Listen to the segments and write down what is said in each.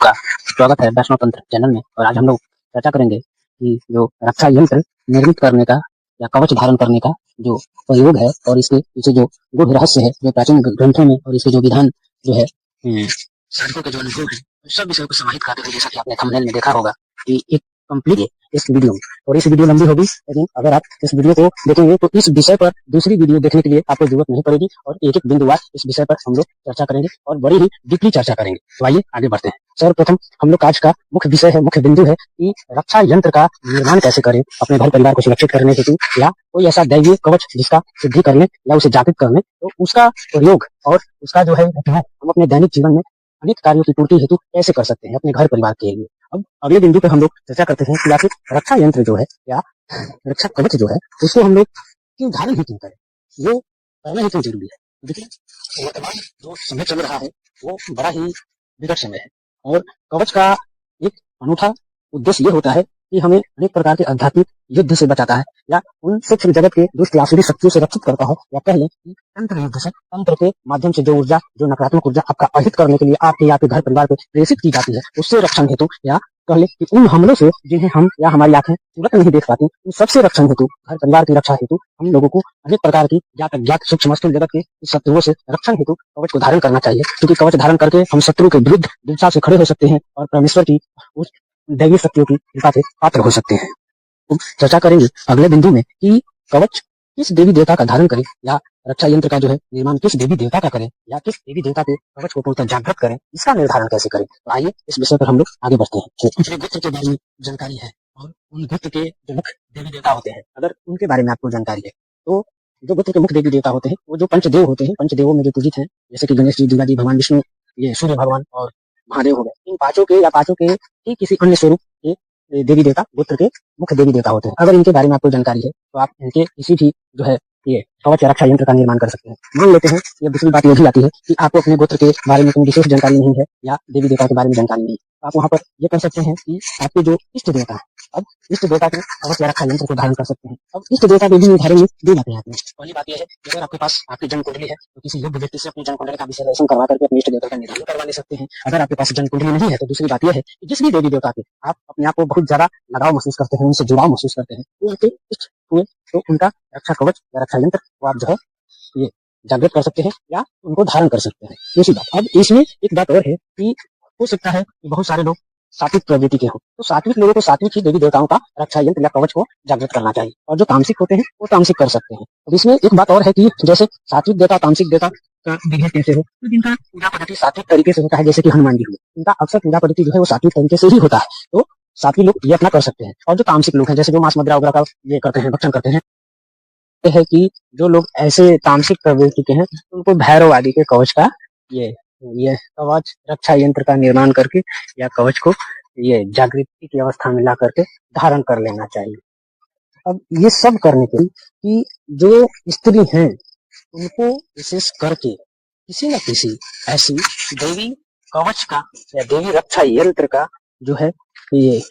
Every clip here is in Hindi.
का स्वागत है वैष्णव तंत्र चैनल में। और आज हम लोग चर्चा करेंगे कि जो रक्षा यंत्र निर्मित करने का या कवच धारण करने का जो प्रयोग है और इसके पीछे जो गूढ़ रहस्य है जो प्राचीन ग्रंथों में और इसके जो विधान जो है साधकों के जो अनुभव है सब विषयों को समाहित करते हुए, जैसा कि आपने थंबनेल में देखा होगा कि एक कंप्लीट इस वीडियो में, और इस वीडियो लंबी होगी लेकिन अगर आप इस वीडियो को देखेंगे तो इस विषय पर दूसरी वीडियो देखने के लिए आपको जरूरत नहीं पड़ेगी और एक एक बिंदुवार इस विषय पर हम लोग चर्चा करेंगे और बड़ी ही डीपली चर्चा करेंगे। तो आइए आगे बढ़ते हैं। सर्वप्रथम हम लोग आज का मुख्य विषय है, मुख्य बिंदु है कि रक्षा यंत्र का निर्माण कैसे करें अपने घर परिवार को सुरक्षित करने हेतु, या कोई ऐसा दैवीय कवच जिसका सिद्धि करने या उसे जागृत करने, तो उसका प्रयोग और उसका जो है उपयोग हम अपने दैनिक जीवन में अनेक कार्यों की पूर्ति हेतु कैसे कर सकते हैं अपने घर परिवार के लिए। अब अगले बिंदु पे हम लोग चर्चा करते हैं कि आखिर रक्षा यंत्र जो है या रक्षा कवच जो है उसको हम लोग क्यों धारण ही क्यों करें, वो पहले ही क्यों जरूरी है। देखिए वर्तमान जो समय चल रहा है वो बड़ा ही विकट समय है और कवच का एक अनूठा उद्देश्य ये होता है कि हमें अनेक प्रकार के आध्यात्मिक युद्ध से बचाता है या उन सूक्ष्म जगत के दुष्ट आसुरी शक्तियों से रक्षित करता है, या कह लें कि तंत्र युद्ध से, तंत्र के माध्यम से जो ऊर्जा, जो नकारात्मक ऊर्जा आपका अहित करने के लिए आपके या आपके घर परिवार को प्रेषित की जाती है उससे रक्षण हेतु, या कह लें कि उन हमलों से जिन्हें हम या हमारी आंखें तुरंत नहीं देख पाती, उन सबसे रक्षण हेतु, घर परिवार की रक्षा हेतु हम लोगों को अनेक प्रकार की ज्ञात अज्ञात सूक्ष्म स्थूल जगत के शत्रुओं से रक्षण हेतु कवच को धारण करना चाहिए, क्योंकि कवच धारण करके हम शत्रु के विरुद्ध दृढ़ता से खड़े हो सकते हैं और परमेश्वर की उस दैवीय शक्तियों की कृपा से पात्र हो सकते हैं। तो चर्चा करेंगे अगले बिंदु में कि कवच किस देवी देवता का धारण करें या रक्षा यंत्र का जो है निर्माण किस देवी देवता का करें या किस देवी देवता के कवच को पूर्णतः जागृत करें, इसका निर्धारण कैसे करें। तो आइए इस विषय पर हम लोग आगे बढ़ते हैं। दूसरे गोत्र के बारे में जानकारी है और उन गोत्र के जो मुख्य देवी देवता होते हैं, अगर उनके बारे में आपको जानकारी है तो जो गोत्र के मुख्य देवी देवता होते हैं वो जो पंचदेव होते हैं, पंचदेवों में जो पूजित हैं जैसे कि गणेश जी, दुर्गा जी, भगवान विष्णु, ये सूर्य भगवान और महादेव हो गए, इन पांचों के या पांचों के ही किसी अन्य स्वरूप के देवी देवता गोत्र के मुख्य देवी देवता होते हैं। अगर इनके बारे में आपको जानकारी है तो आप इनके किसी भी जो है ये कवच या रक्षा यंत्र का निर्माण कर सकते हैं। मान लेते हैं ये दूसरी बात ये भी आती है कि आपको अपने गोत्र के बारे में कोई विशेष जानकारी नहीं है या देवी देवता के बारे में जानकारी नहीं है, तो आप वहाँ पर ये कर सकते हैं कि आपके जो इष्ट देवता है, अब इष्ट देवता के कवच या रक्षा यंत्र को धारण कर सकते हैं। अब इष्ट देवता के भी निर्धारण में दो बातें आती हैं। पहली बात यह है कि अगर आपके पास आपकी जन्म कुंडली है तो किसी योग्य व्यक्ति से अपनी जन्म कुंडली का विश्लेषण करवा करके अपने इष्ट देवता का निर्धारण करवा ले सकते हैं। अगर आपके पास जन्म कुंडली नहीं है तो दूसरी बात यह है कि जिस भी देवी देवता के आप अपने आप को बहुत ज्यादा लगाव महसूस करते हैं, उनसे जुड़ाव महसूस करते हैं, वो आपके इष्ट हुए, तो उनका रक्षा कवच या रक्षा यंत्र को आप जो है ये जागृत कर सकते हैं या उनको धारण कर सकते हैं। दूसरी बात, अब इसमें एक बात और है कि हो सकता है कि बहुत सारे लोग सात्विक प्रवृत्ति के हो, तो सात्विक लोगों को सात्विक ही देवी देवताओं का रक्षा यंत्र या कवच को जागृत करना चाहिए, और जो तामसिक होते हैं वो तामसिक कर सकते हैं। अब इसमें एक बात और है कि जैसे सात्विक देवता तामसिक देवता का विभेद कैसे हो, तो जिनका पूजा पद्धति सात्विक तरीके से होता है जैसे कि हनुमान जी हुए, इनका अक्सर पूजा पद्धति जो है वो सात्विक तरीके से ही होता है, तो सात्विक लोग ये अपना कर सकते हैं। और जो तामसिक लोग हैं जैसे जो मांस मदिरा वगैरह का ये करते हैं, भक्षण करते हैं, है कि जो लोग ऐसे तामसिक प्रवृत्ति के हैं उनको भैरव आदि के कवच का ये कवच रक्षा यंत्र का निर्माण करके या कवच को ये जागृति की अवस्था में ला करके धारण कर लेना चाहिए। अब ये सब करने के लिए कि जो स्त्री हैं उनको विशेष करके किसी न किसी ऐसी देवी कवच का या देवी रक्षा यंत्र का जो है ये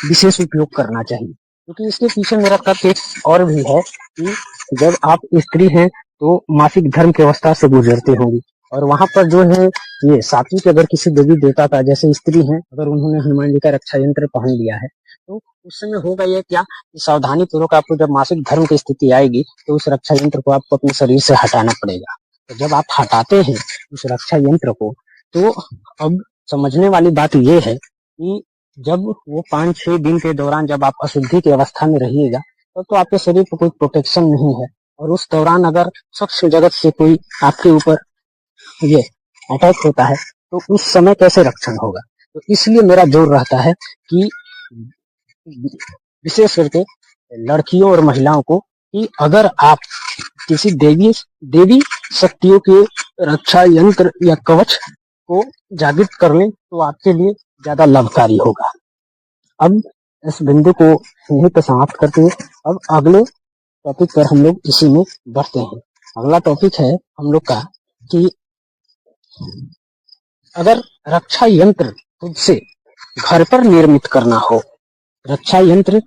विशेष उपयोग करना चाहिए, क्योंकि इसके पीछे मेरा तर्क और भी है कि जब आप स्त्री हैं तो मासिक धर्म की अवस्था से गुजरते होंगी, और वहां पर जो है ये सात्विक अगर किसी देवी देवता का जैसे स्त्री हैं अगर उन्होंने हनुमान जी का रक्षा यंत्र पहन लिया है तो उस समय होगा ये क्या कि सावधानी पूर्वक आपको जब मासिक धर्म की स्थिति आएगी तो उस रक्षा यंत्र को आपको अपने शरीर से हटाना पड़ेगा। तो जब आप हटाते हैं उस रक्षा यंत्र को, तो अब समझने वाली बात ये है कि जब वो 5-6 दिन के दौरान जब आप अशुद्धि की अवस्था में रहिएगा तो आपके शरीर पर कोई प्रोटेक्शन नहीं है, और उस दौरान अगर सूक्ष्म जगत से कोई आपके ऊपर ये अटैक होता है तो उस समय कैसे रक्षण होगा। तो इसलिए मेरा जोर रहता है कि विशेष करके लड़कियों और महिलाओं को कि अगर आप किसी देवी शक्तियों के रक्षा यंत्र या कवच को जागृत कर लें तो आपके लिए ज्यादा लाभकारी होगा। अब इस बिंदु को यहीं पर समाप्त करते हुए अब अगले टॉपिक पर हम लोग इसी में बढ़ते हैं। अगला टॉपिक है हम लोग का कि अगर रक्षा यंत्र खुद से घर पर निर्मित करना हो, रक्षा यंत्र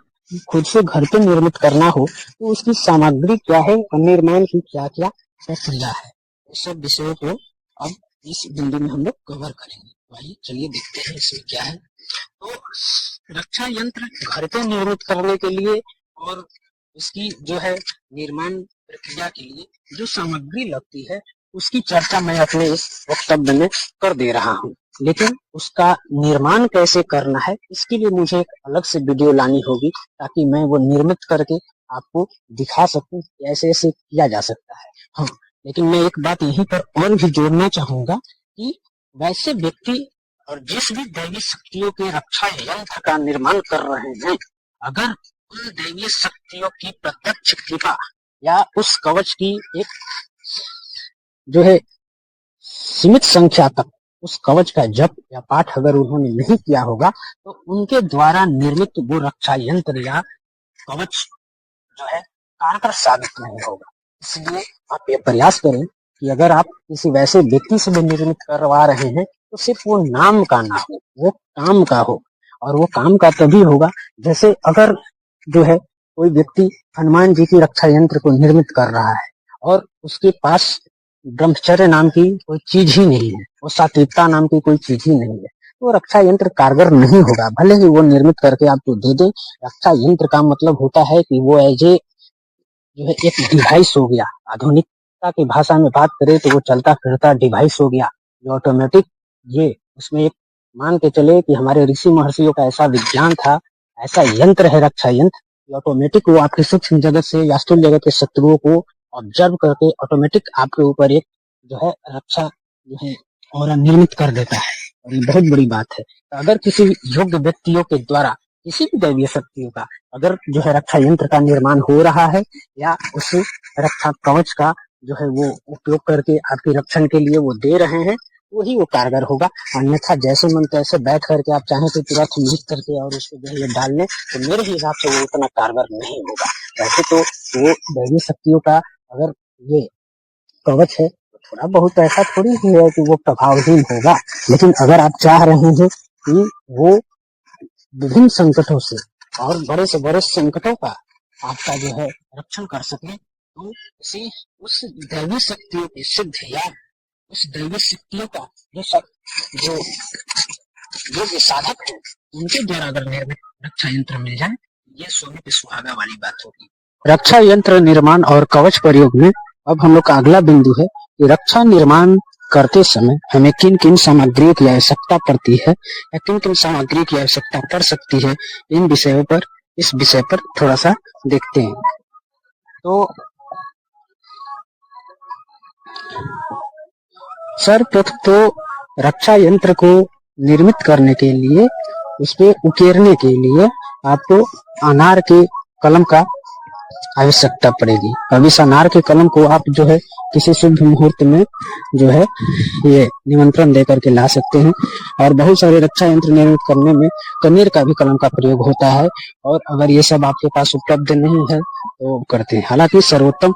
खुद से घर पर निर्मित करना हो तो उसकी सामग्री क्या है और निर्माण की क्या क्या प्रक्रिया है, इस सब विषयों को अब इस बिंदु में हम लोग कवर करेंगे। भाई चलिए देखते हैं इसमें क्या है। तो रक्षा यंत्र घर पे निर्मित करने के लिए और इसकी जो है निर्माण प्रक्रिया के लिए जो सामग्री लगती है उसकी चर्चा मैं अपने इस वक्तव्य में कर दे रहा हूँ। लेकिन उसका निर्माण कैसे करना है इसके लिए मुझे एक अलग से वीडियो लानी होगी ताकि मैं वो निर्मित करके आपको दिखा सकूं कि ऐसे ऐसे किया जा सकता है। हाँ, लेकिन मैं एक बात यहीं पर और भी जोड़ना चाहूंगा कि वैसे व्यक्ति और जिस भी दैवीय शक्तियों के रक्षा यंत्र का निर्माण कर रहे हैं, अगर उन दैवीय शक्तियों की प्रत्यक्ष कृपा या उस कवच की एक जो है सीमित संख्या तक उस कवच का जप या पाठ अगर उन्होंने नहीं किया होगा तो उनके द्वारा निर्मित वो रक्षा यंत्र या कवच जो है कारगर साबित नहीं होगा। इसलिए आप ये प्रयास करें कि अगर आप किसी वैसे व्यक्ति से भी निर्मित करवा रहे हैं तो सिर्फ वो नाम का ना हो, वो काम का हो। और वो काम का तभी होगा जैसे अगर जो है कोई व्यक्ति हनुमान जी की रक्षा यंत्र को निर्मित कर रहा है और उसके पास ब्रह्मचर्य नाम की कोई चीज ही नहीं है, वो सात्विकता नाम की कोई चीज ही नहीं है, तो रक्षा यंत्र कारगर नहीं होगा। भले ही वो निर्मित करके आपको दे दे, रक्षा यंत्र का मतलब होता है कि वो एज ए जो है एक डिवाइस हो गया। आधुनिकता की भाषा में बात करें तो वो चलता फिरता डिवाइस हो गया जो ऑटोमेटिक ये उसमें एक मान के चले कि हमारे ऋषि महर्षियों का ऐसा विज्ञान था, ऐसा यंत्र है रक्षा यंत्र, ऑटोमेटिक वो आपके सूक्ष्म जगत से या स्थूल जगत के शत्रुओं को ऑब्जर्व करके ऑटोमेटिक आपके ऊपर एक जो है रक्षा जो है और निर्मित कर देता है। और ये बहुत बड़ी बात है। तो अगर किसी योग्य व्यक्तियों के द्वारा किसी भी दैवीय शक्तियों का अगर जो है रक्षा यंत्र का निर्माण हो रहा है या उस रक्षा कवच का जो है वो उपयोग करके आपके रक्षण के लिए वो दे रहे हैं, वही वो कारगर होगा। अन्यथा जैसे मन तैसे बैठ करके आप चाहें तो तुरंत लिख करके और उसको जो है डाल लें तो मेरे हिसाब से वो उतना कारगर नहीं होगा। वैसे तो वो दैवीय शक्तियों का अगर ये कवच है तो थोड़ा बहुत ऐसा थोड़ी ही है कि वो प्रभावहीन होगा। लेकिन अगर आप चाह रहे हैं कि वो विभिन्न संकटों से और बड़े से बड़े संकटों का आपका जो है रक्षण कर सके तो उसी उस दैवीय शक्तियों की सिद्ध या उस दैवीय शक्तियों का जो जो साधक है उनके द्वारा अगर निर्मित रक्षा यंत्र मिल जाए ये सोने पे सुहागा वाली बात होगी। रक्षा यंत्र निर्माण और कवच प्रयोग में अब हम लोग का अगला बिंदु है कि रक्षा निर्माण करते समय हमें किन किन सामग्रियों की आवश्यकता पड़ती है या किन किन सामग्री की आवश्यकता पड़ सकती है, इन विषयों पर इस विषय पर थोड़ा सा देखते हैं। तो सर्वप्रथम तो रक्षा यंत्र को निर्मित करने के लिए उस पे उकेरने के लिए आपको अनार के कलम का आवश्यकता पड़ेगी। अब इस अनार के कलम को आप जो है किसी शुभ मुहूर्त में जो है ये निमंत्रण देकर के ला सकते हैं। और बहुत सारे रक्षा यंत्र निर्मित करने में कनेर का भी कलम का प्रयोग होता है और अगर ये सब आपके पास उपलब्ध नहीं है तो करते हैं। हालांकि सर्वोत्तम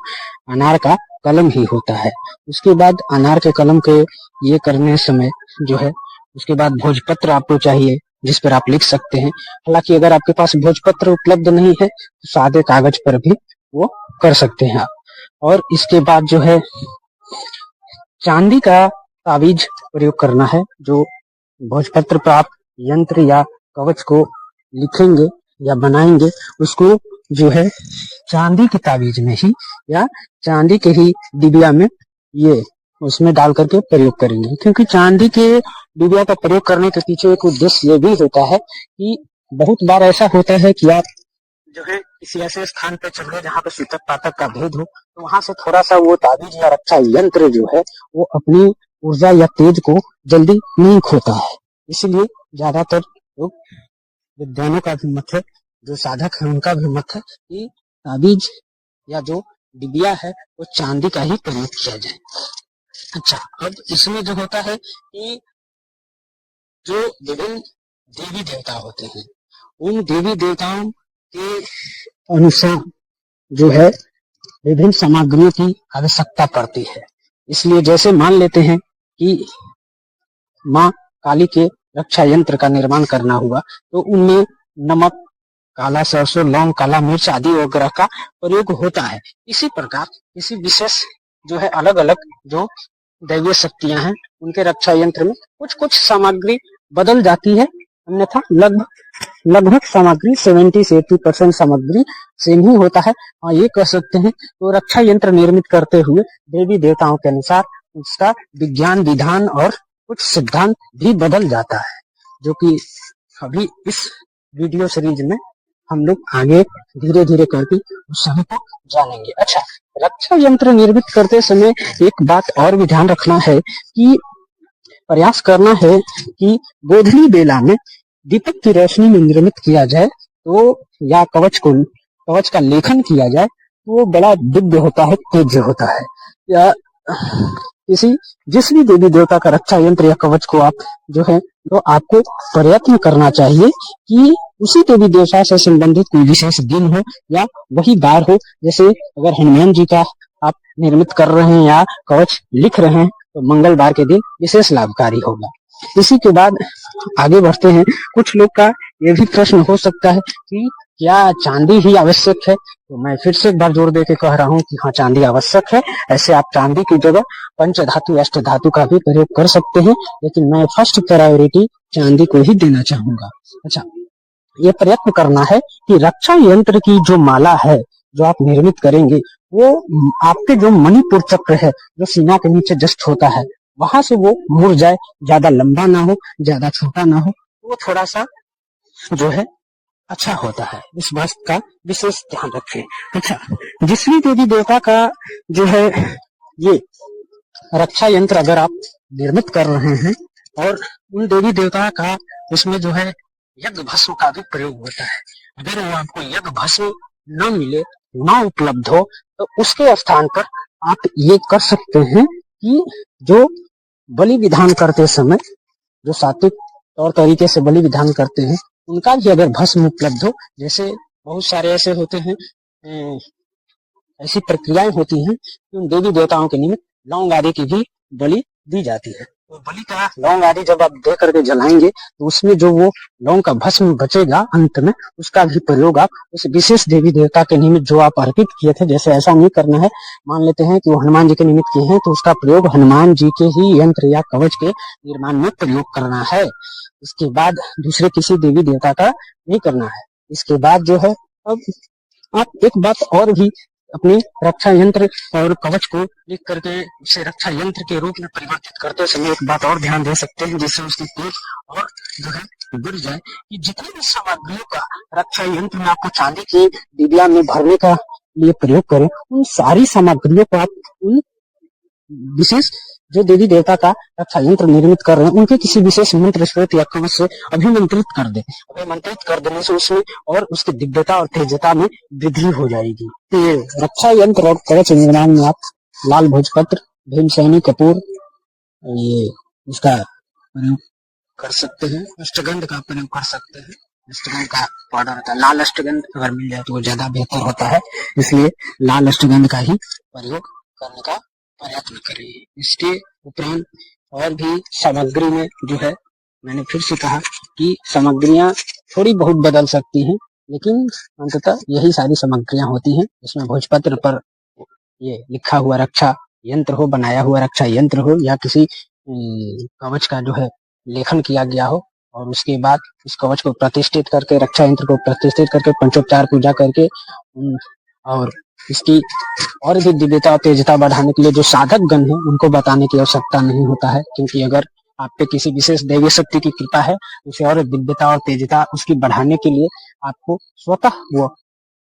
अनार का कलम ही होता है। उसके बाद अनार के कलम के ये करने समय जो है उसके बाद भोजपत्र आपको चाहिए जिस पर आप लिख सकते हैं। हालांकि अगर आपके पास भोजपत्र उपलब्ध नहीं है तो सादे कागज पर भी वो कर सकते हैं आप। और इसके बाद जो है चांदी का ताबीज प्रयोग करना है। जो भोजपत्र पर आप यंत्र या कवच को लिखेंगे या बनाएंगे उसको जो है चांदी के ताबीज में ही या चांदी के ही डिबिया में ये उसमें डाल करके प्रयोग करेंगे। क्योंकि चांदी के डिबिया का प्रयोग करने के पीछे एक उद्देश्य ये भी होता है कि बहुत बार ऐसा होता है कि आप जो है किसी ऐसे स्थान पे चल गए जहाँ पे सूतक पातक का भेद हो तो वहां से थोड़ा सा वो ताबीज या रक्षा यंत्र जो है वो अपनी ऊर्जा या तेज को जल्दी नहीं खोता है। इसलिए ज्यादातर लोग विद्वानों का भी मत है, जो साधक है उनका भी मत है कि ताबीज या जो डिबिया है वो चांदी का ही प्रयोग किया जाए। अच्छा, अब इसमें जो होता है कि जो विभिन्न देवी देवता होते हैं उन देवी देवताओं के अनुसार जो है विभिन्न सामग्रियों की आवश्यकता पड़ती है। इसलिए जैसे मान लेते हैं कि माँ काली के रक्षा यंत्र का निर्माण करना हुआ तो उनमें नमक, काला सरसों, लौंग, काला मिर्च आदि वगैरह का प्रयोग होता है। इसी प्रकार किसी विशेष जो है अलग अलग जो दैवीय शक्तियां हैं उनके रक्षा यंत्र में कुछ कुछ सामग्री बदल जाती है, अन्यथा लगभग सामग्री 70 से 80% सामग्री सेम ही होता है। हाँ, ये कह सकते हैं तो रक्षा यंत्र निर्मित करते हुए देवी देवताओं के अनुसार उसका विज्ञान विधान और कुछ सिद्धांत भी बदल जाता है, जो कि अभी इस वीडियो सीरीज में हम लोग आगे धीरे धीरे करके उस सभी को जानेंगे। अच्छा, रक्षा यंत्र निर्मित करते समय एक बात और भी ध्यान रखना है कि प्रयास करना है कि गोधूली बेला में दीपक की रोशनी में निर्मित किया जाए तो, या कवच का लेखन किया जाए तो वो बड़ा दिव्य होता है, तेज होता है। या जिस भी देवी देवता का रक्षा यंत्र या कवच को आप जो है तो आपको प्रयत्न करना चाहिए कि उसी देवी देवता से संबंधित कोई विशेष दिन हो या वही बार हो। जैसे अगर हनुमान जी का आप निर्मित कर रहे हैं या कवच लिख रहे हैं तो मंगलवार के दिन विशेष लाभकारी होगा। इसी के बाद आगे बढ़ते हैं। कुछ लोग का ये भी प्रश्न हो सकता है कि क्या चांदी ही आवश्यक है, तो मैं फिर से एक बार जोर दे के कह रहा हूँ कि हाँ, चांदी आवश्यक है। ऐसे आप चांदी की जगह पंच धातु अष्ट धातु का भी प्रयोग कर सकते हैं, लेकिन मैं फर्स्ट प्रायोरिटी चांदी को ही देना चाहूंगा। अच्छा, ये प्रयत्न करना है कि रक्षा यंत्र की जो माला है जो आप निर्मित करेंगे वो आपके जो मणिपुर चक्र है जो सीना के नीचे जस्ट होता है वहां से वो मुड़ जाए, ज्यादा लंबा ना हो ज्यादा छोटा ना हो, वो थोड़ा सा जो है अच्छा होता है। इस बात का विशेष ध्यान रखें। अच्छा, जिस भी देवी देवता का जो है ये रक्षा यंत्र अगर आप निर्मित कर रहे हैं और उन देवी देवता का उसमें जो है यज्ञ भस्म का भी प्रयोग होता है, अगर वो आपको यज्ञ भस्म न मिले, न उपलब्ध हो, तो उसके स्थान पर आप ये कर सकते हैं कि जो बलि विधान करते समय जो सात्विक तौर तरीके से बलि विधान करते हैं उनका भी अगर भस्म उपलब्ध हो, जैसे बहुत सारे ऐसे होते हैं, ऐसी प्रक्रियाएं होती हैं कि उन देवी देवताओं के निमित्त लौंग आदि की भी बलि दी जाती है। तो बलि का लौंग आदि जब आप दे करके जलाएंगे तो उसमें जो वो लौंग का भस्म बचेगा अंत में, उसका भी प्रयोग आप उस विशेष देवी देवता के निमित्त जो आप अर्पित किए थे, जैसे ऐसा नहीं करना है, मान लेते हैं कि वो हनुमान जी के निमित्त किए हैं तो उसका प्रयोग हनुमान जी के ही यंत्र या कवच के निर्माण में प्रयोग करना है। इसके बाद दूसरे किसी देवी देवता का नहीं करना है। इसके बाद जो है अब आप एक बात और भी अपने रक्षा यंत्र और कवच को लिख करके उसे रक्षा यंत्र के रूप में परिवर्तित करते समय एक बात और ध्यान दे सकते हैं, जिससे उसकी तेज और जो है बढ़ जाए, कि जितनी भी सामग्रियों का रक्षा यंत्र में आपको चांदी की डिबिया में भरने का लिए प्रयोग करें, उन सारी सामग्रियों को आप उन विशेष जो देवी देवता का रक्षा यंत्र निर्मित कर रहे हैं उनके किसी विशेष मंत्र स्रोत या कवच से अभिमंत्रित कर दे। अभिमंत्रित कर देने से उसमें और उसकी दिव्यता और तेजता में वृद्धि हो जाएगी। तो ये रक्षा यंत्र और कवच निर्माण में आप लाल भोजपत्र, भीमसेनी कपूर, ये इसका प्रयोग कर सकते हैं, अष्टगंध का प्रयोग कर सकते हैं। अष्टगंध का पाउडर होता है, लाल अष्टगंध अगर मिल जाए तो वो ज्यादा बेहतर होता है, इसलिए लाल अष्टगंध का ही प्रयोग करने का प्रयत्न करें। इसके उपरांत और भी सामग्री में जो है, मैंने फिर से कहा कि सामग्रियां थोड़ी बहुत बदल सकती हैं, लेकिन अंततः यही सारी सामग्रियां होती हैं। इसमें भोजपत्र पर ये लिखा हुआ रक्षा यंत्र हो, बनाया हुआ रक्षा यंत्र हो, या किसी कवच का जो है लेखन किया गया हो, और उसके बाद इस कवच को प्रतिष्ठित करके, रक्षा यंत्र को प्रतिष्ठित करके, पंचोपचार पूजा करके और इसकी और भी दिव्यता और तेजता बढ़ाने के लिए जो साधक गण है उनको बताने की आवश्यकता नहीं होता है, क्योंकि अगर आप पे किसी विशेष दैवीय शक्ति की कृपा है, उसे और दिव्यता और तेजता उसकी बढ़ाने के लिए आपको स्वतः वो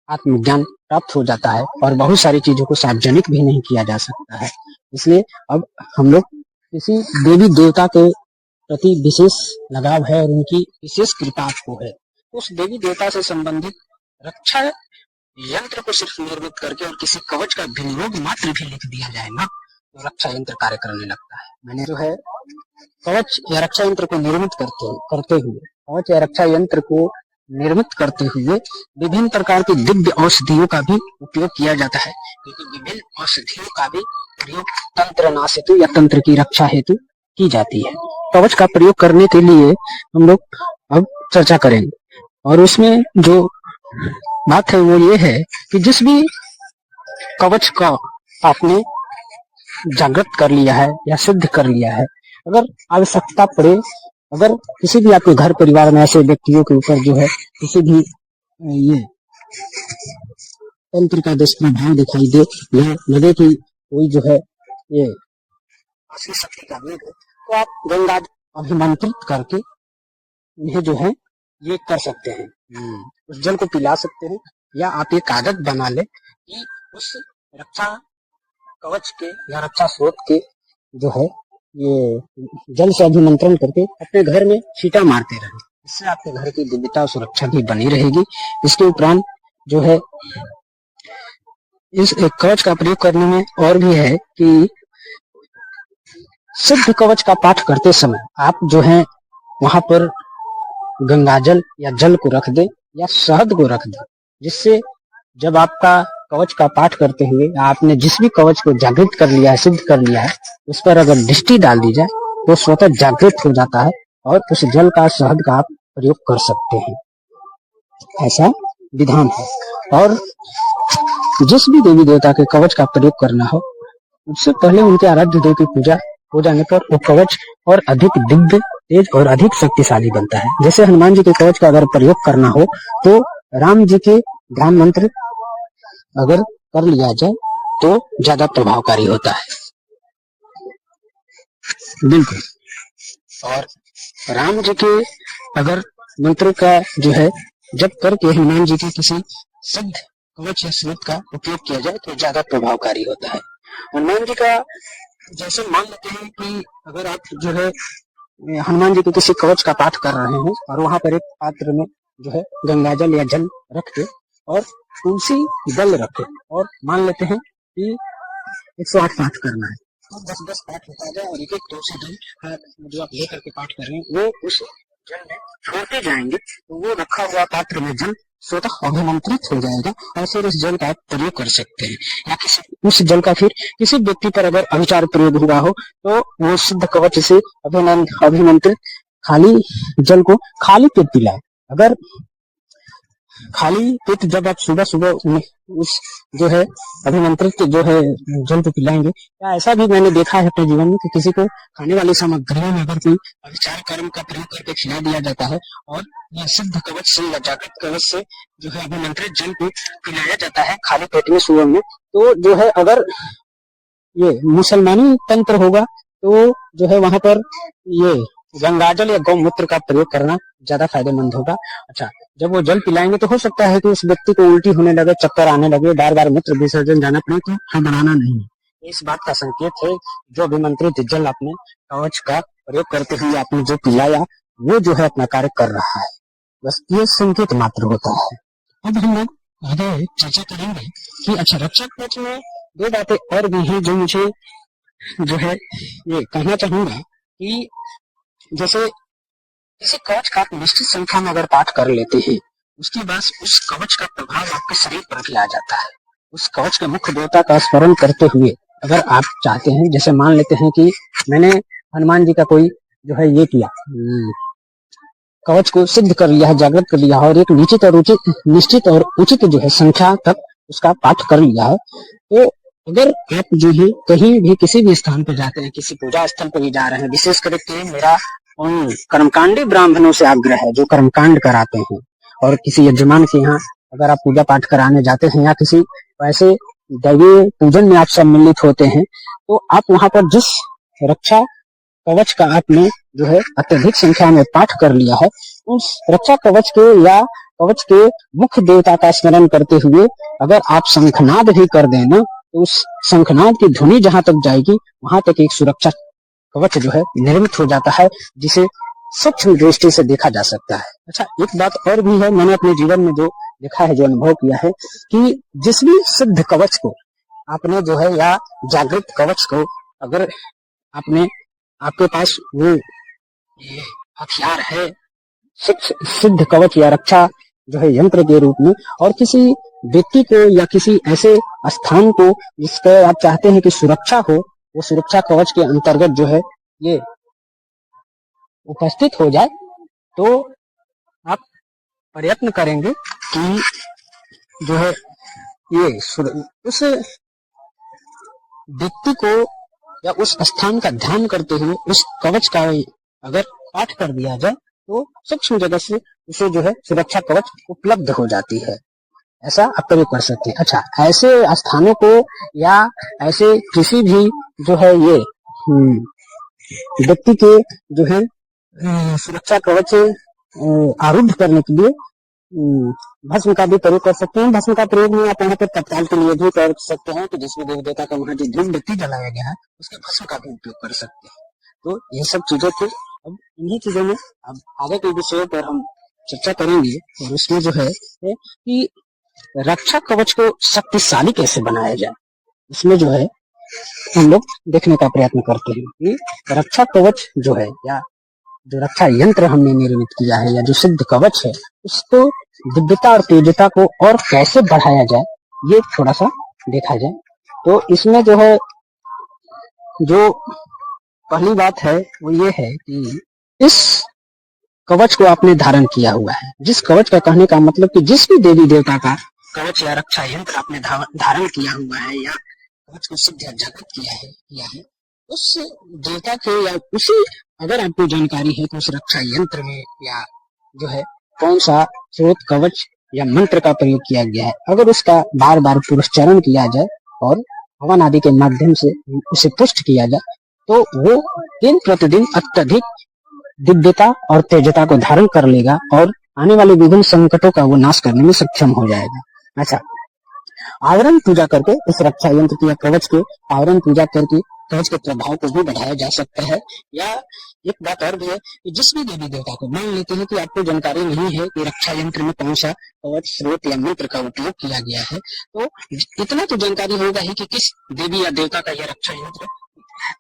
आत्मज्ञान प्राप्त हो जाता है, और बहुत सारी चीजों को सार्वजनिक भी नहीं किया जा सकता है। इसलिए अब हम लोग किसी देवी देवता के प्रति विशेष लगाव है और उनकी विशेष कृपा आपको है, उस देवी देवता से संबंधित रक्षा यंत्र को सिर्फ निर्मित करके और किसी कवच का विनियोग मात्र भी लिख दिया जाए ना, तो रक्षा यंत्र कार्य करने लगता है। मैंने जो है कवच या रक्षा यंत्र को निर्मित करते हुए कवच या रक्षा यंत्र को निर्मित करते हुए विभिन्न प्रकार की दिव्य औषधियों का भी उपयोग किया जाता है, क्योंकि विभिन्न औषधियों का भी प्रयोग तंत्र नाश हेतु या तंत्र की रक्षा हेतु की जाती है। कवच का प्रयोग करने के लिए हम लोग अब चर्चा करेंगे, और उसमें जो बात है वो ये है कि जिस भी कवच का आपने जागृत कर लिया है या सिद्ध कर लिया है। अगर आवश्यकता पड़े, अगर किसी भी आपके घर परिवार में ऐसे व्यक्तियों के ऊपर जो है किसी भी ये तंत्र का दुष्प्रभाव दिखाई दे या लगे कि कोई जो है ये असली शक्ति का वेग है, तो आप गंगा अभिमंत्रित करके इन्हें जो है ये कर सकते हैं, उस जल को पिला सकते हैं। या आप एक आदत बना ले कि उस रक्षा कवच के या रक्षा स्रोत के जो है ये जल से अभिमंत्रण करके अपने घर में छींटा मारते रहे। इससे आपके घर की दिव्यता और सुरक्षा भी बनी रहेगी। इसके उपरांत जो है इस कवच का प्रयोग करने में और भी है कि सिद्ध कवच का पाठ करते समय आप जो है वहां पर गंगाजल या जल को रख दे या शहद को रख दे, जिससे जब आपका कवच का पाठ करते हुए आपने जिस भी कवच को जागृत कर लिया है, सिद्ध कर लिया है, उस पर अगर दृष्टि डाल दी जाए तो स्वतः जागृत हो जाता है और उस जल का शहद का आप प्रयोग कर सकते हैं। ऐसा विधान है। और जिस भी देवी देवता के कवच का प्रयोग करना हो, उससे पहले उनके आराध्य देव की पूजा हो जाने पर वो कवच और अधिक दिव्य, तेज और अधिक शक्तिशाली बनता है। जैसे हनुमान जी के कवच का अगर प्रयोग करना हो तो राम जी के ध्यान मंत्र अगर कर लिया जाए तो ज्यादा प्रभावकारी होता है। बिल्कुल। और राम जी के अगर मंत्र का जो है जब करके हनुमान जी के किसी सिद्ध कवच या स्रोत का उपयोग किया जाए तो ज्यादा प्रभावकारी होता है। हनुमान जी का जैसे मान लेते हैं कि अगर आप जो है हनुमान जी के किसी कवच का पाठ कर रहे हैं और वहां पर एक पात्र में जो है गंगाजल या जल रख के और तुलसी दल रखे और मान लेते हैं कि 108 पाठ करना है, तो 10-10 पाठ होता जाए और एक-एक तुलसी दल जो आप लेकर के पाठ कर रहे हैं वो उस जल में छोड़ते जाएंगे, तो वो रखा हुआ पात्र में जल स्वतः अभिमंत्रित हो जाएगा और फिर उस जल का आप प्रयोग कर सकते हैं। या किसी उस जल का फिर किसी व्यक्ति पर अगर अभिचार प्रयोग हुआ हो तो वो सिद्ध कवच से अभिमंत्रित खाली जल को खाली पेट पिलाए। अगर खाली पेट जब आप सुबह सुबह उस जो है अभिमंत्रित जो है जल को पिलाएंगे, या ऐसा भी मैंने देखा है अपने जीवन में कि किसी को खाने वाली सामग्रियों में अगर कोई अभिचार कर्म का प्रयोग करके खिला दिया जाता है और यह सिद्ध कवच से या जागृत कवच से जो है अभिमंत्रित जल को पिलाया जाता है खाली पेट में सुबह में, तो जो है अगर ये मुसलमानी तंत्र होगा तो जो है वहां पर ये गंगाजल या गौमूत्र का प्रयोग करना ज्यादा फायदेमंद होगा। अच्छा, जब वो जल पिलाएंगे तो हो सकता है कि उस व्यक्ति को उल्टी होने लगे, चक्कर आने लगे, बार बार मूत्र विसर्जन जाना पड़े, तो घबराना नहीं है। इस बात का संकेत है जो अभिमंत्रित जल आपने कवच का प्रयोग करते हुए आपने जो पिलाया वो जो है अपना कार्य कर रहा है, बस ये संकेत मात्र होता है। अब हम लोग आगे चर्चा करेंगे कि अच्छा रक्षा कवच में दो बातें और भी हैं जो मुझे जो है ये कहना चाहूंगा कि जैसे किसी कवच का आप निश्चित संख्या में अगर पाठ कर लेते हैं, उसके बाद उस कवच का प्रभाव आपके शरीर पर भी आ जाता है। उस कवच के मुख्य देवता का स्मरण करते हुए अगर आप चाहते हैं, जैसे मान लेते हैं कि मैंने हनुमान जी का कोई जो है ये किया, कवच को सिद्ध कर लिया है, जागृत कर लिया है और एक निश्चित और उचित जो है संख्या तक उसका पाठ कर लिया है, तो अगर आप जो है कहीं भी किसी भी स्थान पर जाते हैं, किसी पूजा स्थल पर भी जा रहे हैं, विशेष करके मेरा कर्मकांडी ब्राह्मणों से आग्रह है जो कर्मकांड कराते हैं, और किसी यजमान के यहाँ अगर आप पूजा पाठ कराने जाते हैं या किसी ऐसे दैवीय पूजन में आप सम्मिलित होते हैं, तो आप वहां पर जिस रक्षा कवच का आपने जो है अत्यधिक संख्या में पाठ कर लिया है, उस रक्षा कवच के या कवच के मुख्य देवता का स्मरण करते हुए अगर आप शंखनाद भी कर देना, तो उस शंखनाद की ध्वनि जहां तक जाएगी वहां तक एक सुरक्षा कवच जो है निर्मित हो जाता है, जिसे सूक्ष्म दृष्टि से देखा जा सकता है। अच्छा, एक बात और भी है, मैंने अपने जीवन में जो देखा है, जो अनुभव किया है, कि जिस भी सिद्ध कवच को आपने जो है या जागृत कवच को अगर आपने आपके पास वो हथियार है सिद्ध कवच या रक्षा जो है यंत्र के रूप में, और किसी व्यक्ति को या किसी ऐसे स्थान को जिसका आप चाहते हैं कि सुरक्षा हो, वो सुरक्षा कवच के अंतर्गत जो है ये उपस्थित हो जाए, तो आप प्रयत्न करेंगे कि जो है ये उस व्यक्ति को या उस स्थान का ध्यान करते हुए उस कवच का अगर पाठ कर दिया जाए तो सूक्ष्म जगत से उसे जो है सुरक्षा कवच उपलब्ध हो जाती है। ऐसा आप प्रयोग कर सकते हैं। अच्छा, ऐसे स्थानों को या ऐसे किसी भी जो है ये व्यक्ति के जो है सुरक्षा कवच आरूढ़ करने के लिए भस्म का भी प्रयोग कर सकते हैं। भस्म का प्रयोग में आप यहाँ पर तत्काल के लिए भी कर सकते हैं कि जिस भी देवी देवता का वहाँ जो धूप बत्ती जलाया गया है उसके भस्म का भी उपयोग कर सकते हैं। तो ये सब चीजें थी। अब इन्हीं चीजों में अब आगे के विषयों पर हम चर्चा करेंगे और उसमें जो है कि रक्षा कवच को शक्तिशाली कैसे बनाया जाए, इसमें जो है हम लोग देखने का प्रयत्न करते हैं कि रक्षा कवच जो है या जो रक्षा यंत्र हमने निर्मित किया है या जो सिद्ध कवच है उसको दिव्यता और तेजता को और कैसे बढ़ाया जाए ये थोड़ा सा देखा जाए। तो इसमें जो है जो पहली बात है वो ये है कि इस कवच को आपने धारण किया हुआ है। जिस कवच का कहने का मतलब कि जिस भी देवी देवता का कवच या रक्षा यंत्र आपने धारण किया हुआ है या कवच को सिद्ध या जागृत किया है उस देवता के या उसी अगर आपको जानकारी है कि उस रक्षा यंत्र में या जो है कौन सा स्रोत कवच या मंत्र का प्रयोग किया गया है, अगर उसका बार बार पुरस्चरण किया जाए और हवन आदि के माध्यम से उसे पुष्ट किया जाए तो वो दिन प्रतिदिन अत्यधिक दिव्यता और तेजता को धारण कर लेगा और आने वाले विभिन्न संकटों का वो नाश करने में सक्षम हो जाएगा। अच्छा, आवरण पूजा करके इस रक्षा यंत्र की या कवच के आवरण पूजा करके कवच के प्रभाव को भी बढ़ाया जा सकता है। या एक बात और भी है कि जिस भी देवी देवता को मान लेते हैं कि आपको जानकारी नहीं है कि रक्षा यंत्र में कौन सा कवच स्रोत या मंत्र का उपयोग किया गया है, तो इतना तो जानकारी होगा ही कि किस देवी या देवता का यह रक्षा यंत्र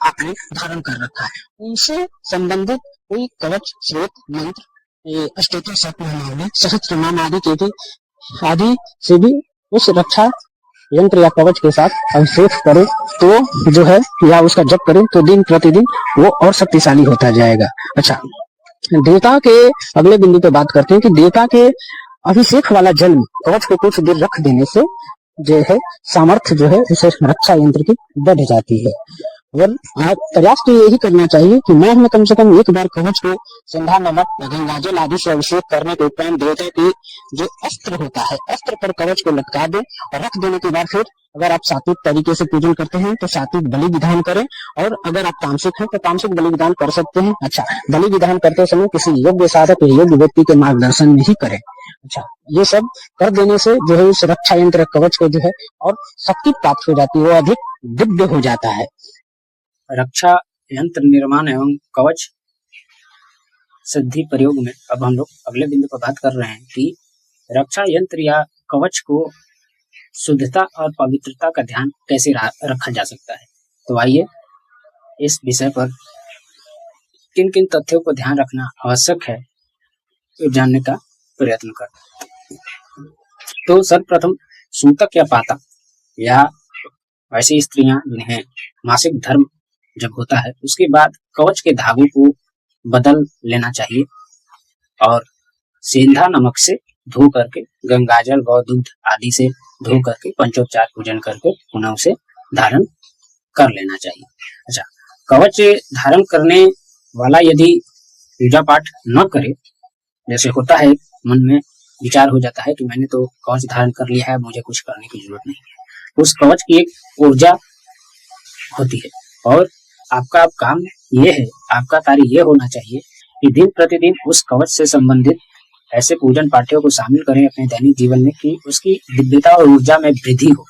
आपने धारण कर रखा है। उनसे संबंधित कोई कवच स्रोत मंत्र अष्टोत्तर शतनामावली सहस्त्रनाम आदि के भी आदि से भी उस रक्षा यंत्र या कवच के साथ अभिषेक करें तो जो है या उसका जप करें तो दिन प्रतिदिन वो और शक्तिशाली होता जाएगा। अच्छा, देवता के अगले बिंदु पे बात करते हैं कि देवता के अभिषेक वाला जल कवच को कुछ देर रख देने से जो है सामर्थ्य जो है उस रक्षा यंत्र की बढ़ जाती है। और प्रयास तो यही करना चाहिए कि माह में कम से कम एक बार कवच को संध्या नमक गंगाजल आदि से अभिषेक करने के उपरांत देवता की जो अस्त्र होता है अस्त्र पर कवच को लटका दें और रख देने के बाद फिर अगर आप सात्विक तरीके से पूजन करते हैं तो सात्विक बलि विधान करें और अगर आप तामसिक हैं तो तामसिक बलि विधान कर सकते हैं। अच्छा, बलि विधान करते समय किसी योग्य साधक या योग्य व्यक्ति के मार्गदर्शन में ही करें। अच्छा, ये सब कर देने से जो है उस रक्षा यंत्र कवच को जो है और शक्ति प्राप्त हो जाती है, वो अधिक दिव्य हो जाता है। रक्षा यंत्र निर्माण एवं कवच सिद्धि प्रयोग में अब हम लोग अगले बिंदु पर बात कर रहे हैं कि रक्षा यंत्र या कवच को शुद्धता और पवित्रता का ध्यान कैसे रखा जा सकता है। तो आइए इस विषय पर किन किन तथ्यों को ध्यान रखना आवश्यक है तो जानने का प्रयत्न करते हैं। तो सर्वप्रथम सूतक या पाता या वैसी स्त्रियां जिन्हें मासिक धर्म जब होता है उसके बाद कवच के धागों को बदल लेना चाहिए और सेंधा नमक से धो करके गंगाजल गौ दूध आदि से धो करके पंचोपचार पूजन करके पुनः उसे धारण कर लेना चाहिए। अच्छा, कवच धारण करने वाला यदि पूजा पाठ न करे, जैसे होता है मन में विचार हो जाता है कि मैंने तो कवच धारण कर लिया है, मुझे कुछ करने की जरूरत नहीं है, उस कवच की एक ऊर्जा होती है और आपका काम ये है, आपका कार्य ये होना चाहिए कि दिन प्रतिदिन उस कवच से संबंधित ऐसे पूजन पाठ्यों को शामिल करें अपने दैनिक जीवन में कि उसकी दिव्यता और ऊर्जा में वृद्धि हो।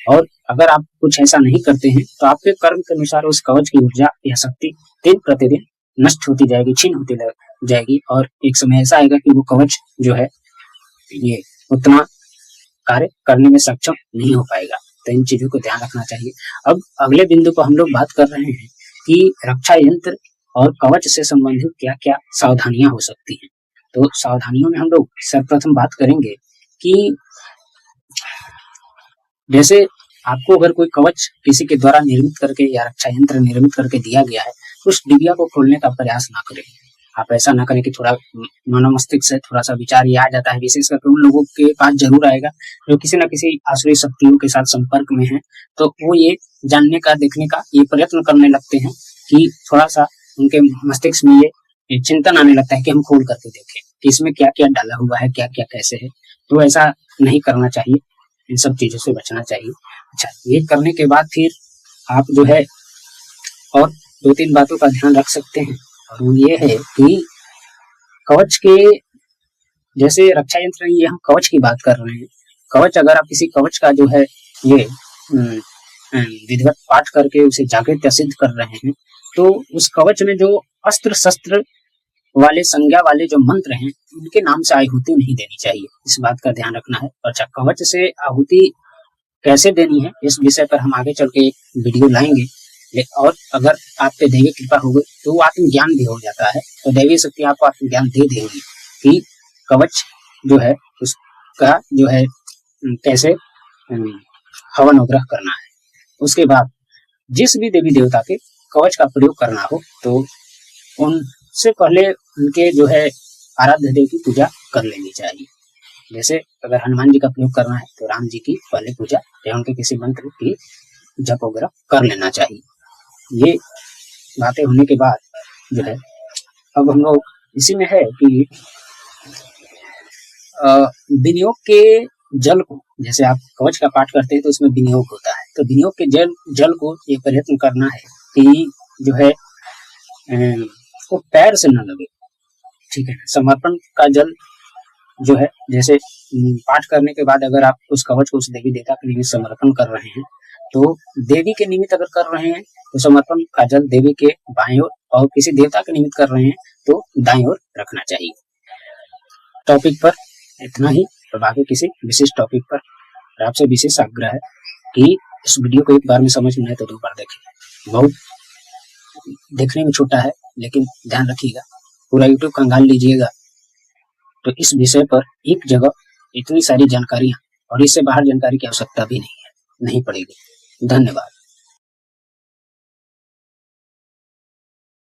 और अगर आप कुछ ऐसा नहीं करते हैं तो आपके कर्म के अनुसार उस कवच की ऊर्जा या शक्ति दिन प्रतिदिन नष्ट होती जाएगी, छीन होती जाएगी और एक समय ऐसा आएगा कि वो कवच जो है ये उतना कार्य करने में सक्षम नहीं हो पाएगा। तो इन चीजों को ध्यान रखना चाहिए। अब अगले बिंदु पर हम लोग बात कर रहे हैं कि रक्षा यंत्र और कवच से संबंधित क्या क्या सावधानियां हो सकती हैं। तो सावधानियों में हम लोग सर्वप्रथम बात करेंगे कि जैसे आपको अगर कोई कवच किसी के द्वारा निर्मित करके या रक्षा यंत्र निर्मित करके दिया गया है, उस डिबिया को खोलने का प्रयास ना करें। आप ऐसा ना करें कि थोड़ा मानव मस्तिष्क से थोड़ा सा विचार ये आ जाता है, विशेष करके उन लोगों के पास जरूर आएगा जो किसी न किसी आसुरी शक्तियों के साथ संपर्क में है, तो वो ये जानने का, देखने का ये प्रयत्न करने लगते हैं कि थोड़ा सा उनके मस्तिष्क में ये चिंतन आने लगता है कि हम खोल करके देखें कि इसमें क्या क्या डाला हुआ है, क्या क्या कैसे है। तो ऐसा नहीं करना चाहिए, इन सब चीजों से बचना चाहिए। अच्छा, ये करने के बाद फिर आप जो है और 2-3 बातों का ध्यान रख सकते हैं, और वो ये है कि कवच के, जैसे रक्षा यंत्र, ये हम कवच की बात कर रहे हैं। कवच, अगर आप किसी कवच का जो है ये विधिवत पाठ करके उसे जागृत या सिद्ध कर रहे हैं, तो उस कवच में जो अस्त्र शस्त्र वाले संज्ञा वाले जो मंत्र हैं, उनके नाम से आहुति नहीं देनी चाहिए, इस बात का ध्यान रखना है। अच्छा, कवच से आहुति कैसे देनी है, इस विषय पर हम आगे चल के एक वीडियो लाएंगे, और अगर आप पे दैवी कृपा हो गई तो आत्मज्ञान भी हो जाता है, तो दैवी शक्ति आपको आत्मज्ञान दे देगी कि कवच जो है उसका जो है कैसे हवन अनुग्रह करना है। उसके बाद जिस भी देवी देवता के कवच का प्रयोग करना हो, तो उनसे पहले उनके जो है आराध्य देव की पूजा कर लेनी चाहिए। जैसे अगर हनुमान जी का प्रयोग करना है तो राम जी की पहले पूजा या उनके किसी मंत्र की जप वगैरह कर लेना चाहिए। ये बातें होने के बाद जो है अब हम लोग इसी में है कि विनियोग के जल को, जैसे आप कवच का पाठ करते हैं तो उसमें विनियोग होता है, तो विनियोग के जल को ये प्रयत्न करना है कि जो है वो पैर से न लगे, ठीक है। समर्पण का जल जो है, जैसे पाठ करने के बाद अगर आप उस कवच को उस देवी देवता के निमित्त समर्पण कर रहे हैं, तो देवी के निमित्त अगर कर रहे हैं तो समर्पण का जल देवी के बाएं ओर, और किसी देवता के निमित्त कर रहे हैं तो दाएं ओर रखना चाहिए। टॉपिक पर इतना ही, अब आगे किसी विशेष टॉपिक पर आपसे विशेष आग्रह है कि इस वीडियो को एक बार में समझ में आए तो 2 बार देखें। बहुत देखने में छोटा है, लेकिन ध्यान रखिएगा, पूरा यूट्यूब खंगाल लीजिएगा तो इस विषय पर एक जगह इतनी सारी जानकारियां, और इससे बाहर जानकारी की आवश्यकता भी नहीं पड़ेगी। धन्यवाद।